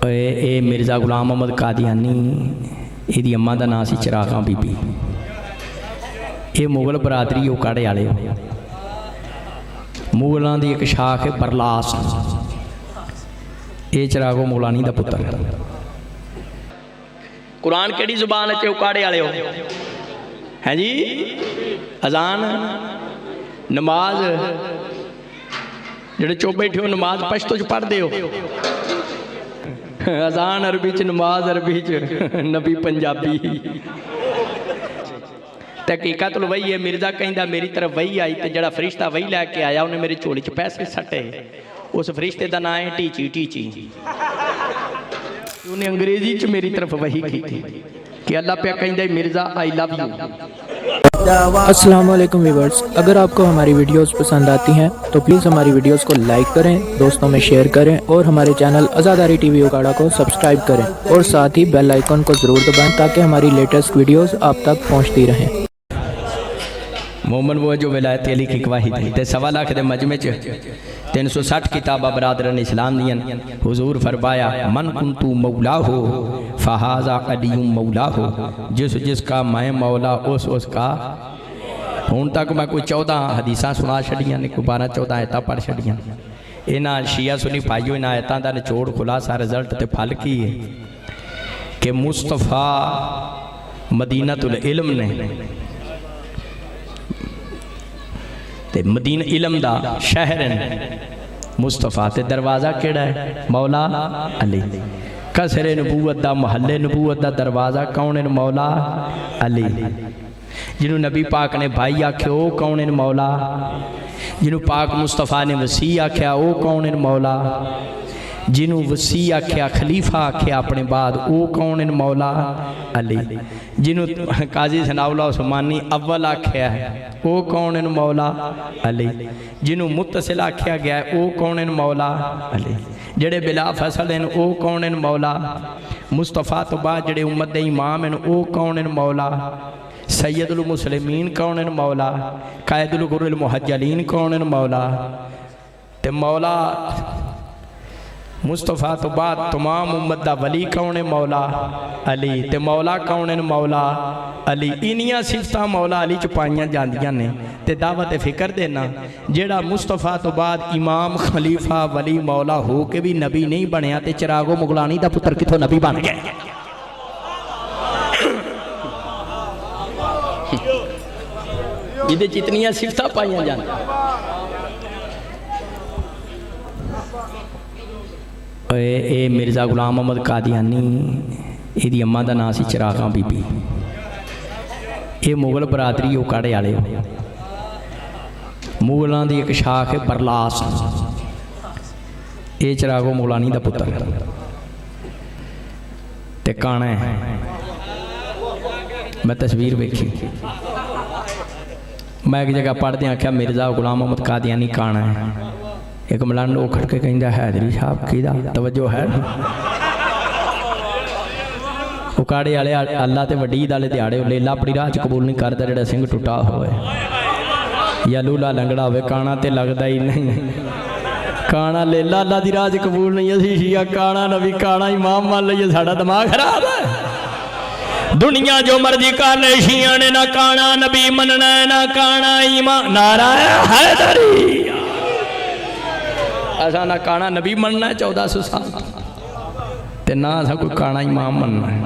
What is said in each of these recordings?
ये मिर्ज़ा गुलाम अहमद कादियानी, यदी अम्मा का नाम से चिरागा बीबी। ये मुगल बरादरी उकाड़े वाले, मुगलों की एक शाख है बरलास। ये चिरागो मुगलानी का पुत्र। कुरान केड़ी जुबान च उकाड़े वाले हो हैं जी? अजान नमाज जेड़े चुप बैठे हो नमाज पश्तो च पढ़ते हो। अजान अरबी च, नमाज अरबी च, नबी पंजाबी। तो हकीकत वही है। मिर्जा कहता मेरी तरफ वही आई, तो जड़ा फरिश्ता वही लैके आया उन्हें मेरी झोली च पैसे सट्टे। उस फरिश्ते का नाम है टीची। टीची उन्हें अंग्रेजी च मेरी तरफ वही की थी कि अल्लाह पे कहता मिर्जा आई लव यू। अस्सलाम वालेकुम व्यूअर्स, अगर आपको हमारी वीडियोस पसंद आती हैं तो प्लीज़ हमारी वीडियोस को लाइक करें, दोस्तों में शेयर करें और हमारे चैनल आज़ादारी टीवी उकाड़ा को सब्सक्राइब करें और साथ ही बेल आइकन को ज़रूर दबाएं ताकि हमारी लेटेस्ट वीडियोस आप तक पहुंचती रहें। मोमन वो जो विलायत अली की गवाही थी ते 1.25 लाख के मजमे च 360 किताबा बरादरन इस्लाम दियन। हुजूर फरमाया मन कुंतु मौला हो फहाजा अलियुम मौला हो। जिस जिसका मैं मौला उस उसका। हुण तक मैं कोई 14 हदीसा सुना छड़ियां ने, कोई 12-14 आयतां पढ़ छड़ियां। इन्हां शिया सुनी भाईओ इन्हां आयतां दा निचोड़ खुलासा रिजल्ट ते फल की है कि मुस्तफा मदीनतुल इल्म ने ते मदीना इलम दा शहर मुस्तफा ते दरवाज़ा केड़ा है? मौला अली। कसरे नबूवत दा महल्ले नबूवत दा दरवाज़ा कौन है? मौला अली। जिन्हों नबी पाक ने भाई आख्या वो कौन है? मौला। जिन्हों पाक मुस्तफा ने वसी आख्या वो कौन है? मौला। जिन्हों वसी आख्या खलीफा आख्या अपने बाद वो कौन है? मौला अली। जिन्हों काजी सनाउल्लाह उस्मानी अव्वल आख्या है वो कौन है? मौला अली। जिन्हों मुत्तसिल आख्या गया है वो कौन है? मौला अली। जेड़े बिला फसल हैं वो कौन है? मौला। मुस्तफा तो बाद जेड़े उम्मत के इमाम हैं वो कौन है? मौला। सैयदुल मुस्लिमीन कौन है? मौला। कायदुल गुरुल मुहज्जलीन कौन है? मौला। ते मौला मुस्तफा तो बाद तमाम उम्मत दा वली कौन है? मौला अली। ते मौला कौन है? मौला अली। इनिया सिफतां मौला अली च पाइयां जांदियां ने। ते दावत फिक्र देना जेड़ा मुस्तफा तो बाद इमाम खलीफा वली मौला हो के भी नबी नहीं बनया ते चिरागो मुगलानी दा पुत्र किथों नबी बन गया? इहदे च इतनियां सिफतां पाइयां जांदियां। ये मिर्ज़ा गुलाम अहमद कादियानी, यदी अम्मा का नाम से चिरागा बीबी। ये मुगल बरादरी उकाड़े वाले, मुगलों की एक शाख है बरलास। ये चिरागो मुगलानी का पुत्र ते काना है। मैं तस्वीर वेखी, मैं एक जगह पढ़दे आख्या मिर्ज़ा गुलाम अहमद कादियानी काना है। एक मलान उखड़ के कहता हैदरी साहब की तवज्जो है? उकाड़े वाले अल्लाह ते वड्डी ईद वाले दिहाड़े लेला अपनी राह च कबूल नहीं करता जेड़ा सिंह टुटा होए या लूला लंगड़ा होवे। काना ते लगता ही नहीं। काना लेला अल्लाह की राह च कबूल नहीं। असी शिया काना नबी काना इमाम मान लीए, साडा दिमाग खराब है। दुनिया जो मर्जी कर ले, शिया ने ना काना नबी मनना ना काना ईमान। नारा हैदरी। असा ना काना नबी मनना है 1400 साल ते ना असा कोई काना इमाम मनना है।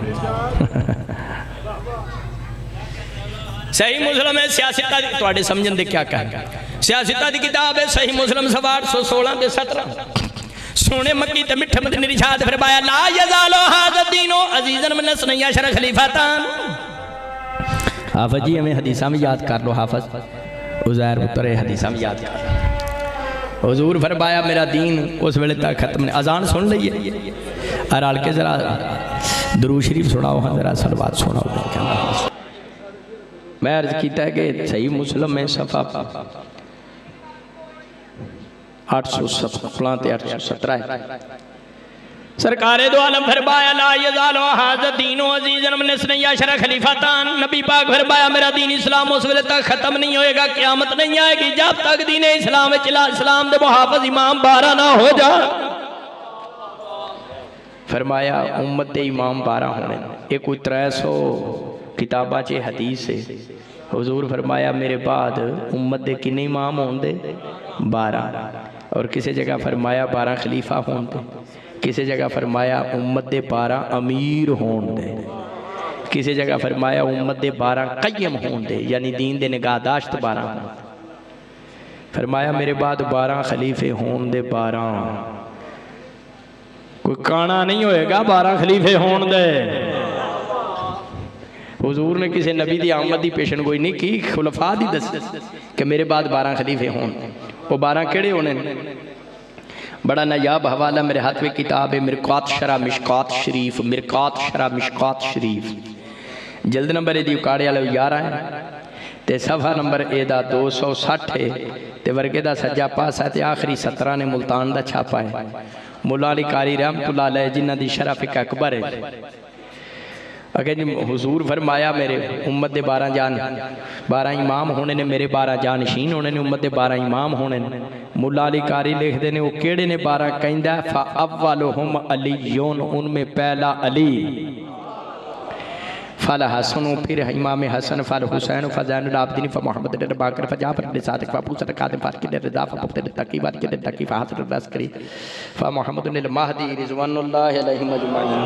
सही मुस्लिम है सियासत तुहाडे समझण दे क्या कहना। सियासत की किताब है सही मुस्लिम 816 ते 17। सोने मक्की ते मिठे मदनी रिशाद फरमाया ला यजालो हाज़ा दीनो अजीज़न मिन सनैया शर खलीफातान। हाफिज जी हमें हदीसा में याद कर लो। हाफिज उज़ैर पुत्र हदीसा में याद कर। हुजूर फरमाया मेरा दीन उस वेले तक खत्म नहीं। अजान सुन लीए और हल्के जरा दुरूद शरीफ सुनाओ। हाँ जरा सलवात सुनाओ। मैं अर्ज किया कि सही मुस्लिम में सफ़ा 816 ते 817 है। सरकारे दो आलम फरमाया ला यज़ालु हाज़ा दीनु अज़ीज़न मिन इस्नैया अशरा खलीफातान। नबी पाक फरमाया मेरा दीन इस्लाम उस वेले तक खत्म नहीं होएगा, क़यामत नहीं आएगी जब तक दीन इस्लाम इस्लाम दे मुहाफ़िज़ इमाम 12 ना हो जा। फरमाया उम्मत दे इमाम 12 होने। ये कोई 300 किताबा च हदीस है। हुजूर फरमाया मेरे बाद उम्मत दे किन्ने इमाम होंदे 12। और किसी जगह फरमाया 12 खलीफा होंदे, किसी जगह फरमाया उम्मत दे 12 अमीर होंदे, किसी जगह फरमाया उम्मत दे 12 कय्यम होंदे यानी दीन दे निगाहदाश्त 12। फरमाया मेरे बाद 12 खलीफे होंदे 12। कोई काना नहीं होएगा 12 खलीफे होने दे। हुजूर ने किसी नबी की आमद की पेशन गोई नहीं की, खुलफा दी दस कि मेरे बाद 12 खलीफे हों। वो 12 केड़े होने? बड़ा नायाब हवाला मेरे हाथ में किताब है, मिरकात शरा मिशकात शरीफ, मिरकात शरा मिशकात शरीफ। जल्द नंबर यदि उकाड़े वाले 11 है तो सफ़ा नंबर एदा 260 है तो वर्गे का सज्जा पासा तो आखिरी 17 ने मुल्तान का छापा है। मुला अली कारी रहमतुल्लाह अलैह जिन्हां दी शरफ एक अकबर है। अगर जी हुजूर फरमाया मेरे उम्मत दे 12 इमाम होने ने, मेरे 12 जानशीन होने ने, उम्मत दे 12 इमाम होने ने। मुला अली कारी लिखते हैं वो केड़े ने 12? कहंदा फ़ अव्वलुहुम अलीयुन, उनमें पहला अली, फल हसन, फिर इमाम हसन, फल हुसैन, फ़ज़ैनुल आबिदीन, फ़ मोहम्मद बाकर, फ़ जाफ़र बिन सादिक़, फ़ अबू सदक़ कादिम, फ़ अकील रज़ा, फ़ मुफ़्ती तकी, फ़ अकील तकी, फ़ हसन अस्करी, फ़ मोहम्मद महदी रिज़वानुल्लाहि अलैहिम अजमईन,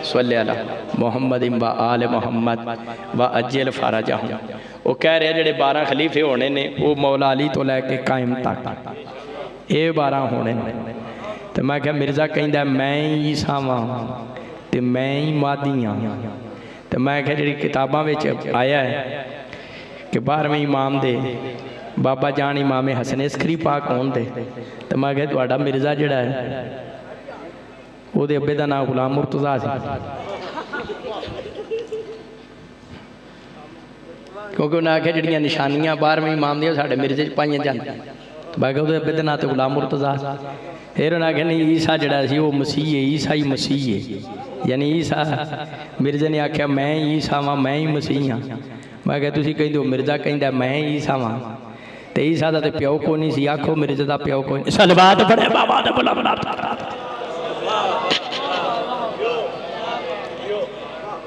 सल्ले अला मोहम्मद व आल मोहम्मद व अज्जल फ़रजहुम। वो कह रहे जेडे 12 खलीफे होने ने वो मौला अली तो लैके कायम तक ये 12 होने। तो मैं क्या मिर्ज़ा कहंदा मैं ही ईसा वां ते मैं ही मादी हाँ। तो मैं क्या जी किताबों में आया है कि 12वें इमाम दे बाबा जान इमाम हसन अस्करी पाक होन दे। तो मैं क्या तुहाडा मिर्ज़ा जिहड़ा है वो अब्बे का नाम गुलाम मुर्तज़ा सी, क्योंकि उन्हें आख्या जिहड़ियां निशानियां 12वें इमाम दियां साडे मिर्ज़े च पाईयां जांदियां। मैं क्या अब्बे का नाम तो गुलाम मुर्तज़ा। फिर उन्हें आख्या नहीं ईसा जिहड़ा सी वो मसीह है, ईसा ही मसीह है, यानी ईसा मिर्ज़े ने आख्या मैं ईसा वां, मैं ही मसीह हाँ। मैं क्या तुसीं कहंदे हो मिर्ज़ा कहंदा मैं ईसा वां, ते ईसा दा ते प्यो कोई नहीं सी, आखो मिर्ज़े दा प्यो कोई नहीं। सलवात पढ़े बाबा दा बुला बुला।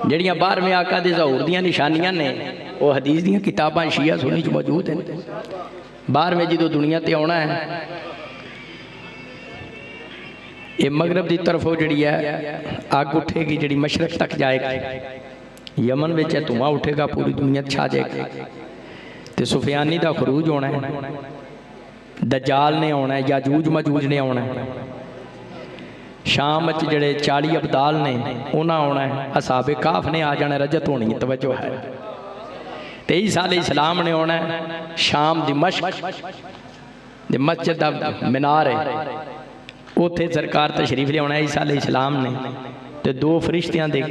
जड़ियाँ 12वें आका दे ज़हूर दियां निशानियां ने वो हदीस दियां किताबां शिया सुन्नी च मौजूद हैं। 12वें जो दुनिया ते आना है ये मगरब की तरफों जी है अग उठेगी जी मशरक तक जाएगी, यमन में धुआं उठेगा पूरी दुनिया छा जाएगी। तो सुफियानी का खरूज होना है, दजाल ने आना है, याजूज मजूज ने आना है, शाम जड़े 40 अबदाल ने उन्हें आना है, असाबे काफ ने आ जाना, रजत होनी तवज्जो है। 23 साल इस्लाम ने आना है, शाम दिमश्क मस्जिद का मीनार है उत्थे सरकार तशरीफ लिया ईसा अलैहिस्सलाम ने। तो 2 फरिश्तियां दे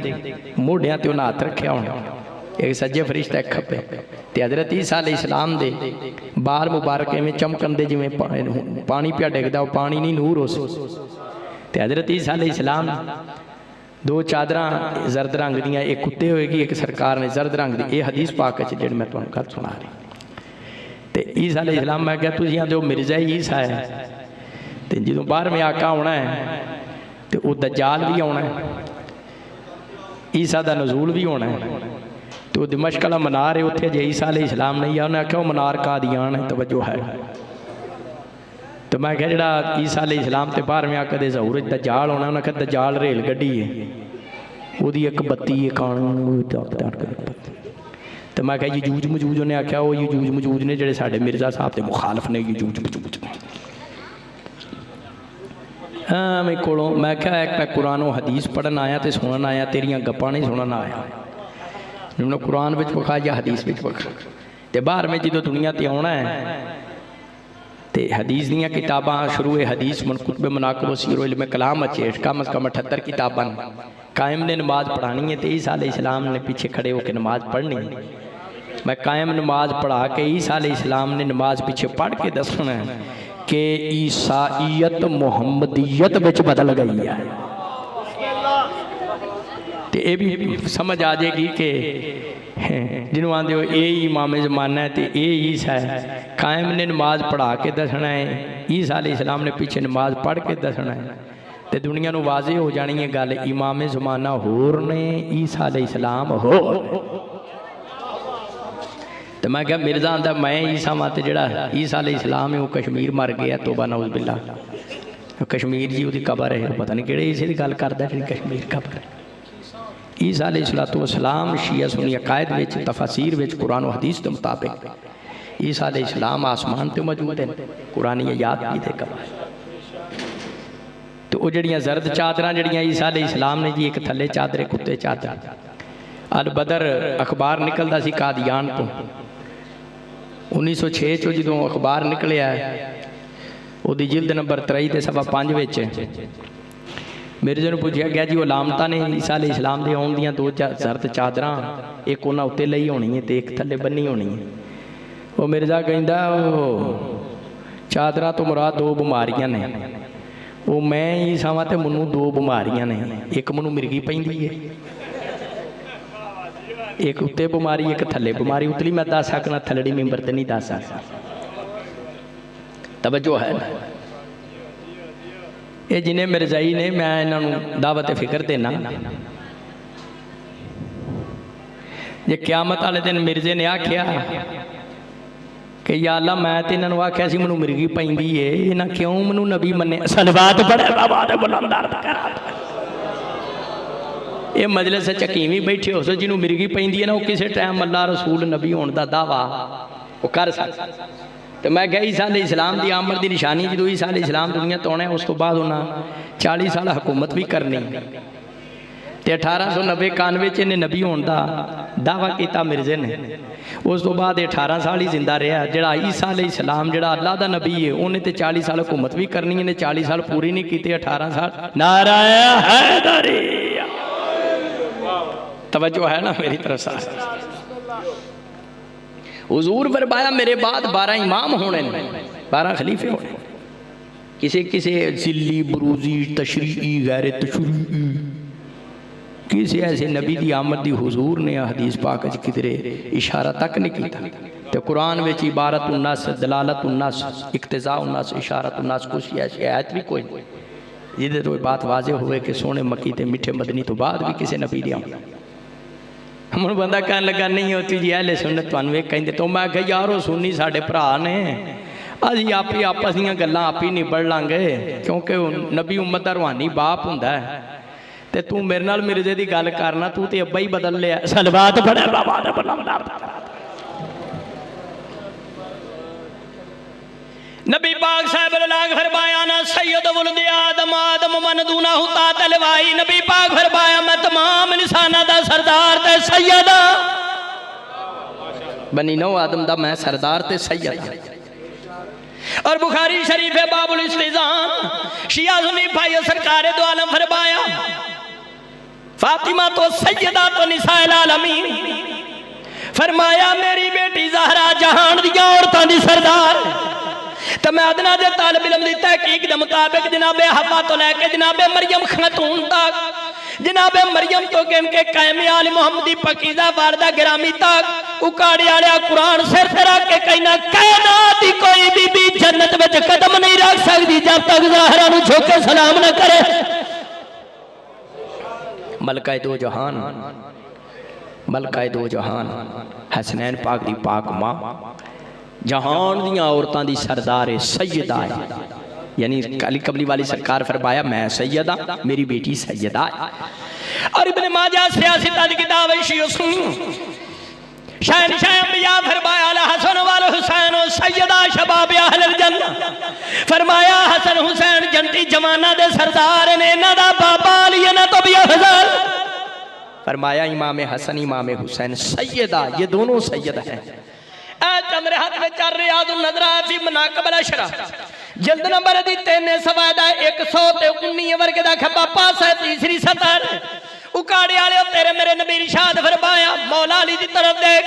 मोढ़ियां ते उन्हें हाथ रखे होना, एक सज्जे फरिश्ता एक खब्बे। तो हज़रत ईसा अलैहिस्सलाम दे बाल मुबारक इवें चमकन दे जिवें पानी पिया डिगदा, वो पानी नहीं नूर हो। तो हज़रत ईसा अलैहिस्सलाम 2 चादरां जर्द रंग दियां, एक कुत्ते होएगी एक सरकार ने जर्द रंग दी। ये हदीस पाक है जिहड़ी मैं तुहानूं गल सुना रही। तो ईसा अलैहिस्सलाम मैं क्या तुसीं आंदे हो मिर्ज़ा ही ईसा है, तो जो 12वें आका आना है तो वह दजाल भी आना है, ईसा का नजूल भी होना है। तो दिमश्क वाला मनार है उत्थे जे ईसा अलैहिस्सलाम नहीं है, उन्हें आख्या वो मनार कादियान है, तवज्जो है। तो मैं क्या जो ईसा अलैहिस्सलाम तो 12वें आका दे ज़हूर दजाल होना, उन्हें आख्या दजाल रेल गड्डी है, वही एक बत्ती है तो मैं क्या यजूज मजूज उन्हें आख्या वो यजूज मजूज ने जोड़े साढ़े मिर्ज़ा साहब के मुखालफ ने यजूज मजूज। हाँ मैं कोलों मैं क्या एक मैं कुरान हदीस पढ़न आया तो सुनन आया, तेरिया गप्पा नहीं सुनन आया। मैंने कुरान में विखा या हदीस में विखा। तो 12वें जो दुनिया ते आना है तो हदीस दियाँ किताबां शुरू है, हदीस कुतुब मनाक़िब सीरो इल्म कलाम अच्छे कम अज़ कम 78 किताबां। कायम ने नमाज पढ़ानी है तो ईसा अलैहिस्सलाम ने पीछे खड़े होकर नमाज पढ़नी है। मैं कायम नमाज पढ़ा के ईसा अलैहिस्सलाम ने नमाज पीछे पढ़ के दसना है कि ईसाईयत मुहम्मदियत विच बदल गई है। तो ये भी समझ आ जाएगी कि जिन्होंने आते हो ये इमाम ज़माना है तो ये ईसा है। कायम ने नमाज पढ़ा के दसना है, ईसा अलैहिस्सलाम ने पीछे नमाज पढ़ के दसना है। तो दुनिया को वाजे हो जानी है गल इमामे ज़माना होर ने ईसा अलैहिस्सलाम होर। तो मैं क्या मिर्जा आंदा मैं ईसा मत जड़ा ईसा अलैहिस्सलाम है वो कश्मीर मर गया तौबा नऊज़ बिल्ला कश्मीर जी उसकी कबर है पता नहीं किहड़े ईसे की गल करदा जी कश्मीर कबर है। ईसा अलैहिस्सलातु वस्सलाम शिया सुन्नी अकायद विच तफसीर विच कुरान और हदीस के मुताबिक ईसा अलैहिस्सलाम आसमान ते मौजूद है कुरानी याद भी दे कबर। तो वो जड़ियाँ जर्द चादर जड़ियाँ ईसा अलैहिस्सलाम ने जी एक थले चादर कुत्ते चादर अल बदर अखबार निकलता सी कादियान तो 1906 चो जो अखबार निकलिया वो जिल्द नंबर 23 ते सवा 5 विच मिर्जे नूं पुछया गया जी वो लामता ने ईसा अलैहिस्सलाम दे आउण दियां 2 जर्द चादर एक उन्हां उत्ते लई होनी है तो एक थले बन्नी होनी है। वो मिर्जा कहंदा चादर तो मुराद 2 बीमारियां ने वो मैं ईसा वां ते मैनूं 2 बीमारियां ने एक मैनूं मिर्गी पैंदी है एक उत्ते बीमारी एक थले बीमारी उतली मैं दस सकना थलड़ी मिंबर ते नहीं दस सकता। तवज्जो है ना ये जिन्हें मिर्जाई ने मैं इन्हों दावत फिक्र देना जे क्यामत वाले दिन मिर्जे ने आख्या कि या अल्लाह मैं तो इन्होंने आख्या सी मैनूं मिर्गी पैंदी है इन्हें क्यों मैनूं नबी मन्ने सलवात पढ़े बाबा बुलंद ये मजलिस चकीवी बैठे हो सो जिन्होंने मिर्गी पैंदी है ना वो किसी टाइम अल्लाह रसूल नबी होने का दावा वो कर सकता। तो मैं क्या ईसा अलैहिस्सलाम की आमद की निशानी जो ईसा अलैहिस्सलाम दुनिया तो आने उस तो बाद उन्हें 40 साल हुकूमत भी करनी तो 1890-91 इन्हें नबी होने का दावा किया मिर्जे ने। उस तो बाद 18 साल ही जिंदा रहा जड़ा ईसा अलैहिस्सलाम जड़ा अल्लाह का नबी है उन्हें तो 40 साल हुकूमत भी करनी इन्हें 40 साल पूरी नहीं की 18 साल नाराया हैदरी। तवज्जो है ना मेरी तरफ से। हुजूर फरमाया मेरे बाद 12 इमाम होने 12 खलीफे होने किसी किसी जिल्ली बरूजी तशरीई गैर तशरीई किसी ऐसे नबी की आमद की हुजूर ने हदीस पाक किधरे इशारा तक नहीं किया। तो कुरान में इबारत उन्नस दलालत उन्नस इक्तजा उन्नस इशारत उन्नस कुछ ऐसी आयत भी कोई जिदे तो बात वाजे हुए कि सोने मक्की ते मिठे मदनी तो बाद भी किसी नबी की आमद हम बंदा कह लगा नहीं होती जी अहले सुन्नत तुहानू वे कहंदे तो मैं आख्या यार वो सुन्नी साडे भरा ने असीं आप ही आपस दीयां गल्लां आप ही निबड़ लांगे क्योंकि नबी उम्मत दा रूहानी बाप हुंदा है ते तू मेरे नाल मिर्जे दी गल करना तू ते अब्बा ही बदल लिया सलवात पढ़े बाबा दा बलंदार नबी पाक साहब लाग फरमाया ना सैयद वुलद आदम आदम मन दूना हुता तलवाई नबी पाक फरमाया मैं तमाम इंसाना दा सरदार ते सैयद बनी नो आदम दा मैं सरदार ते सैयद। और बुखारी शरीफ है बाबुल इस्तिज़ान शिया सुन्नी भाई सरकार दो आलम फरमाया फातिमा तो सैयदा तो निसाइल आलमीन फरमाया मेरी बेटी ज़हरा जहान दियां औरतां दी सरदार। तो मैं अदना दे तालिब इल्म दी तहकीक दे मुताबिक जनाबे हवा तो लेके जनाबे मरियम खतून तक जनाबे मरियम तो गिन के कायमे आल मुहम्मदी पकीज़ा वारदा गिरामी तक उकाड़े आलिया कुरान सिर ते रख के कहना कायनात दी कोई बीबी जन्नत विच कदम नहीं रख सकती जब तक ज़हरा नूं झुक के सलाम न करे। मलका दो जहान मलका दो जहान हसनैन पाक दी पाक मां जहान दियां औरतां दी सरदार है सैयदा है यानी अली कबली वाली सरकार फरमाया मैं सैयदा मेरी बेटी सैयदा है। और इब्ने माजा सियासत दी किताब है शियो सुन्नी शहनशाह अंबिया फरमाया अल हसन वल हुसैन सैयदा शबाब अहल जन्नह फरमाया हसन हुसैन जन्नती जवाना दे सरदार ने इन्हां दा बाबा अली ना तो भी अफजल फरमाया इमाम हसन इमाम हुसैन सैयदा ये दोनों सैयद हैं। चंद्र हाथ में चल रियादुन नज़रा फी मनाक़िब अशरा जल्द नंबर दी 3 सवादा 119 वर्ग दा खब्बा पासा तीसरी सतर उकाड़े वाले तेरे मेरे नबी इरशाद फरमाया मौला अली दी तरफ देख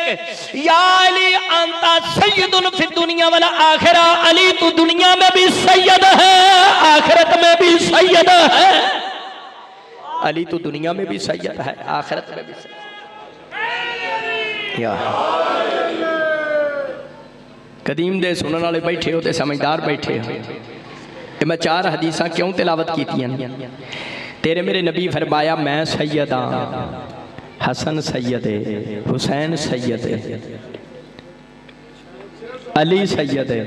या अली अंता सैयदुन फी दुनिया वल आखिरा अली तू दुनिया में भी सैयद है आखिरत में भी सैयद है। अली तू दुनिया में भी सैयद है आखिरत में भी सैयद। या कदीम दे सुनने वाले बैठे हो तो समझदार बैठे हो मैं 4 हदीसां क्यों तिलावत कीतियां? तेरे मेरे नबी फरमाया मैं सैयद हाँ, हसन सैयद है, हुसैन सैयद है, अली सैयद है,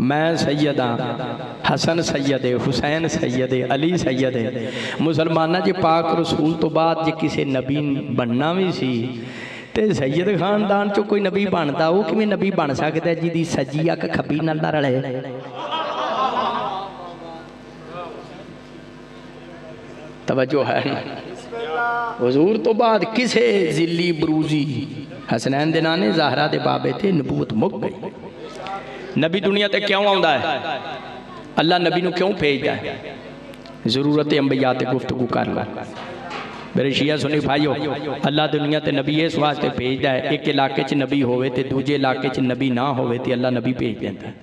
मैं सैयद हाँ, हसन सैयद है, हुसैन सैयद है, अली सैयद है। मुसलमाना जे पाक रसूल तो बाद जे किसी नबी बनना भी सी ते सैयद खानदान चो कोई नबी बनता, वो किवें नबी बन सकता है जिहदी सज्जी अख खब्बी नाल ना रले? तवज्जो है ना? हुजूर तो बाद किसे जिली बरूजी हसनैन दे नाने ज़हरा दे बाबे थे, नबूवत मुक गई। नबी दुनिया ते क्यों आउंदा है? अल्लाह नबी नूं क्यों भेजदा है? जरूरत अंबिया ते गुफ्तगू कर ला। मेरे शिया सुनी भाइयों, अल्लाह दुनिया ते नबी इस वास्ते भेजदा है, एक इलाके च नबी होवे ते दूजे इलाके च नबी ना होवे ते अल्लाह नबी भेज देंदा है।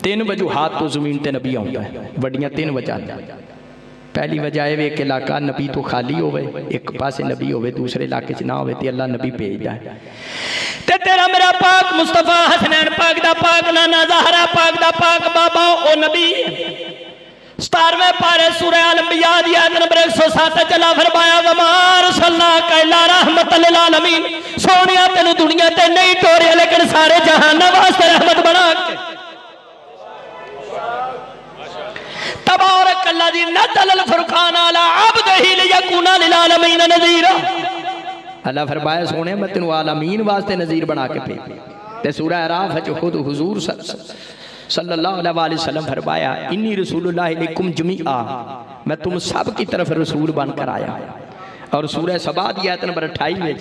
3 वजूहात तो ज़मीन ते नबी आउंदा है, वड्डियां 3 वजह। पहली वजह है एक इलाका नबी तो खाली होवे, एक पासे नबी होवे, दूसरे इलाके च ना होवे ते अल्लाह नबी भेजदा है। ते तेरा मेरा पाक मुस्तफा हसनैन पाक दा पाक नाना ज़हरा पाक दा पाक बाबा ओ नबी 17वें पारे सूरह अल अंबिया दी आयत नंबर 107 चला फरमाया वमा अरसलनाका इल्ला रहमतल लिल आलमीन। सोनिया तेनू दुनिया ते नहीं टोरिया लेकिन सारे जहान वास्ते रहमत बना के तबारक अल्लज़ी नज़्ज़ल फुरक़ान अला अब्दिही लियकूना लिल आलमीन नज़ीरा। अल्लाह फरमाया सोने मैं तेनू आलमीन वास्ते नज़ीर बना के भेजा। ते सूरह अराफ च खुद हुजूर सल्लल्लाहु अलैहि वसल्लम फरमाया इन्नी रसूलुल्लाह अलैकुम जमीआ, मैं तुम सब की तरफ रसूल बनकर आया। और सूरह सबा दी आयत नंबर 28 में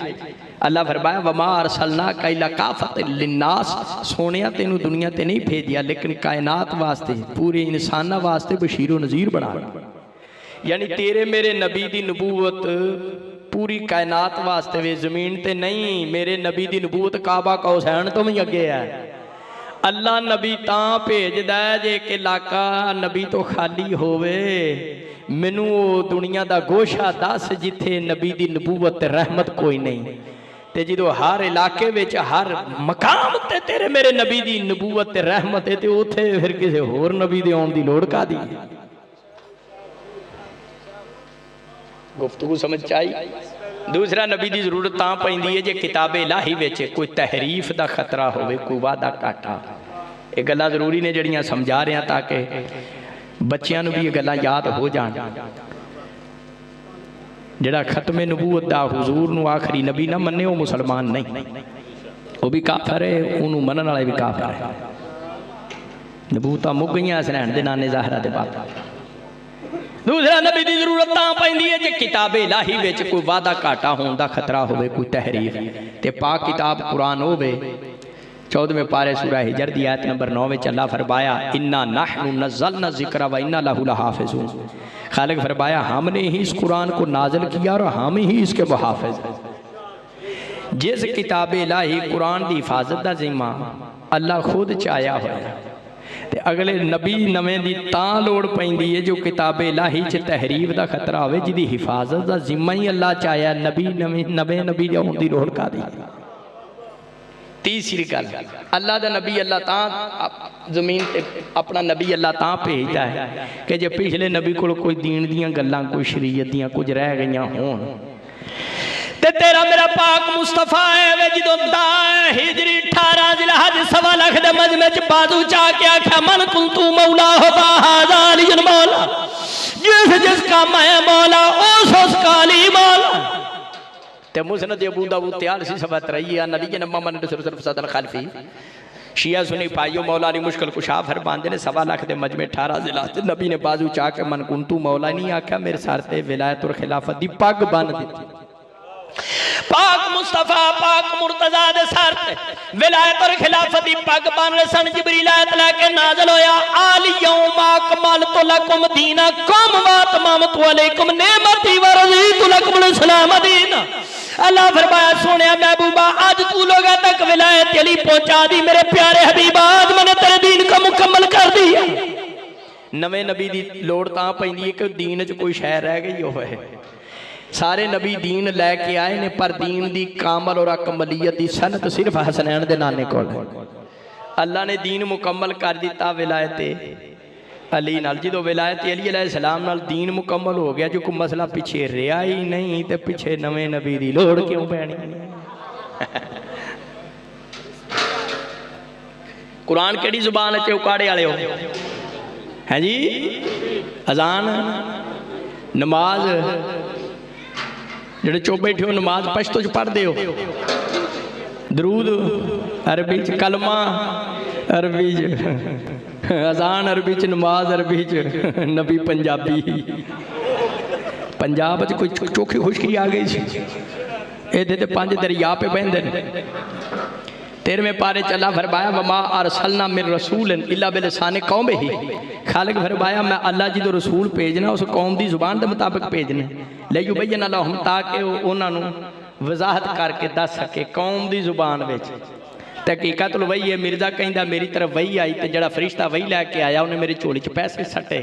अल्लाह फरमाया वमा अरसलनाका इल्ला काफ़तल लिन्नास। सोनिया तेनू दुनिया ते नहीं भेजिया लेकिन कायनात वास्ते, पूरे इंसाना वास्ते बशीरो नज़ीर बना। यानी तेरे मेरे नबी दी नबूवत पूरी कायनात वास्ते वे, जमीन ते नहीं। मेरे नबी दी नबूवत काबा कौसैन तो भी अगे है। अल्लाह नबी तां भेजदा है जे एक इलाका नबी तो खाली होवे, मैनू दुनिया दा गोशा दस जिथे नबी दी नबूवत रहमत कोई नहीं। ते जो हर इलाके विच हर मकाम ते तेरे मेरे नबी दी नबूवत रहमत है ते उथे फिर किसी होर नबी दे आउण दी लोड़ कादी? गुफ्तगू समझ आई? दूसरा नबी की जरूरत तां पैंदी है जे किताबे इलाही विच कोई तहरीफ का खतरा होवे, कोई वादा घाटा। ये गल्लां जरूरी ने जड़ियां समझा रहे हैं ताकि बच्चियां नूं भी ये गल्लां याद हो जान। जिहड़ा खत्मे नबूवत दा हुजूर नूं आखिरी नबी ना मन्ने वो मुसलमान नहीं, वो भी काफिर है, उन्होंने मनण वाले भी काफिर है। नबूवतां मुक गईयां हसनैन दे नाने ज़हरा दे बाप। दूसरा नबी की जरूरत तां पैंदी है जे किताबे इलाही विच कोई वादा घाटा होने का खतरा होवे, कोई तहरीफ ते पाक किताब कुरान होवे। 14वें पारे सूरह हिजर दी आयत नंबर 9 में अल्लाह फरमाया इन्ना नहनु नज़्ज़लना ज़िक्रा व इन्ना लहू लहाफ़िज़ून। खालिक फरमाया हमने ही इस कुरान को नाज़िल किया और हम ही इसके मुहाफ़िज़ हैं। जिस किताब इलाही कुरान की हिफाजत का जिम्मा अल्लाह खुद चाया होया ते अगले नबी नवें दी तां लोड़ पैंदी है जो किताब इलाही च तहरीफ का खतरा होवे, जिहदी हिफाजत का जिम्मा ही अल्लाह चाया। नबी नवे नबी आउण दी लोड़ कादी? तीसरी गल अल्लाह दा नबी अल्लाह तां जमीन ते अपना नबी अल्लाह तां भेजदा है कि जे पिछले नबी कोल कोई दीन दियां गल्लां कोई शरीयत दियां कुछ रह गईयां होण ते तेरा मेरा पाक मुस्तफा है वे जदों दा हिजरी 18 जिलहज 1.25 लाख दे मजमे च बाजू चा के आख्या मन कुंतु मौला हो बाजा अली मौला, जिसका मैं मौला उसका अली मौला। ते मुस्नद अबू दाऊद तैयार सी सबत रही है नबी के नम्मा मन सिर्फ सदर खलफी शिया सुनी पाइयो मौला ने मुश्किल कुशा फरमांदे ने 1.25 लाख दे मजमे 18 जिला च नबी ने बाजू चा के मन कुंतु मौला नहीं आख्या, मेरे सर ते विलायत और खिलाफत दी पग बन दी। पाक मुस्तफा पाक मुर्तजा दे सर ते विलायत और खिलाफत दी पग बन सन। जिब्रील आयत लेके नाज़िल होया आल यौम अकमलतु लकुम दीनकुम व अतममतु अलैकुम निअमती व रज़ीतु लकुमुल इस्लाम दीना। अल्लाह फरमाया सोने महबूबा आज तू लोगों तक विलायत अली पहुंचा दी, मेरे प्यारे हबीबा आज मैंने तेरे दीन को मुकम्मल कर दिया। नवे नबी दी लोड़ तां पैंदी है कि दीन च कोई शै रह गई होवे। सारे नबी दीन लैके आए ने पर दीन दी कामल और अकमलियत दी सनत सिर्फ हसनैन दे नाने कोल। अल्लाह ने दीन मुकम्मल कर दिता विलायते अली नाल। जो विलायत अली अलैहिस्सलाम नाल दीन मुकम्मल हो गया, जो कोई मसला पिछे रहा ही नहीं तो पिछे नवे नबी की लोड़ क्यों पैनी। कुरान केड़ी जुबान च उकाड़े वाले हो हैं जी? अजान नमाज जेड़े चुप बैठे हो नमाज पश्तो च पढ़ते हो, दरूद अरबी च, कलमा अरबी च, अजान अरबी च, नमाज अरबी च, नबी पंजाबी। पंजाब च कोई चोखी खुशकी आ गई सी, ये 5 दरिया पे बहते हैं। 13वें पारे चला फरमाया वमा अरसलना मिन रसूल इल्ला बिलिसानि कौम ही। खालिक फरमाया मैं अल्लाह जी तो रसूल भेजना उस कौम की जुबान के मुताबिक भेजना लयुबय्यिन लहुम, ताकि उन्होंने वजाहत करके दस सके कौम की जुबान में। तो हकीकत वही है, मिर्जा कहता मेरी तरफ वही आई तो जड़ा फरिश्ता वही लैके आया उन्हें मेरी झोली च पैसे सट्टे।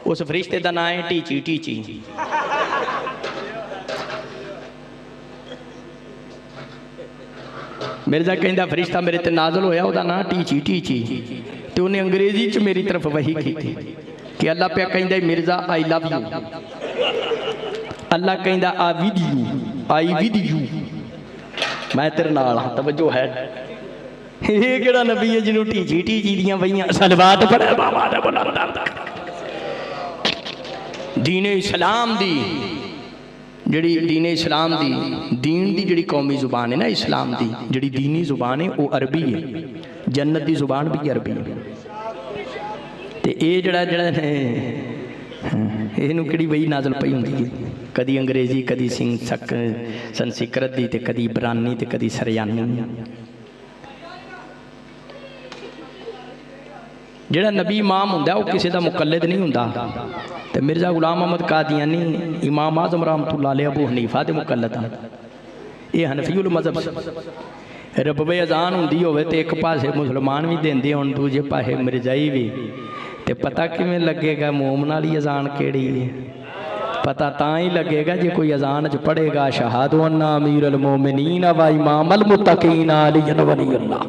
उस फरिश्ते का नाम है टीची। टीची मिर्जा कहता फरिश्ता मेरे ते नाजल होया उहदा नाम टीची। टीची तो उन्हें अंग्रेजी च मेरी तरफ वही की थी कि अल्लाह पे कहता मिर्जा आई लव यू, अल्लाह कहता आई विद यू, मैं तेरे नाल हां। तवज्जो है, ये केड़ा नबी है जिन्हों टीची टीची दियां वहियां सलवात पढ़े बाबा ने बुलंद। दीन इस्लाम दी जड़ी दीन इस्लाम दी दीन दी जड़ी कौमी जुबान है ना, इस्लाम दी जड़ी दीनी जुबान है वो अरबी है, जन्नत दी जुबान भी अरबी है। तो ये जड़ा जड़ा इनू किहड़ी वही नाजल पई हुंदी है, कदी अंग्रेजी कदी संस्कृत दी ते कदी इब्रानी ते कदी सरयानी। जड़ा नबी इमाम हुंदा वो किसी का मुकल्लिद नहीं हुंदा। तो मिर्जा गुलाम अहमद कादियानी इमाम आजम रहमतुल्लाह अलैह अबू हनीफा के मुकल्लिद हैं। ये हनफीउल मज़हब रबवे अजान हुंदी होवे ते एक पासे मुसलमान भी देंदे होण दूजे पासे मिर्जाई भी, ते पता किवें लगेगा मोमन वाली अजान केड़ी है? पता तां ही लगेगा जे कोई अजान च पढ़ेगा शहादु अन्ना अमीरुल मोमिनीन व इमामुल मुत्तकीन अली वली अल्लाह।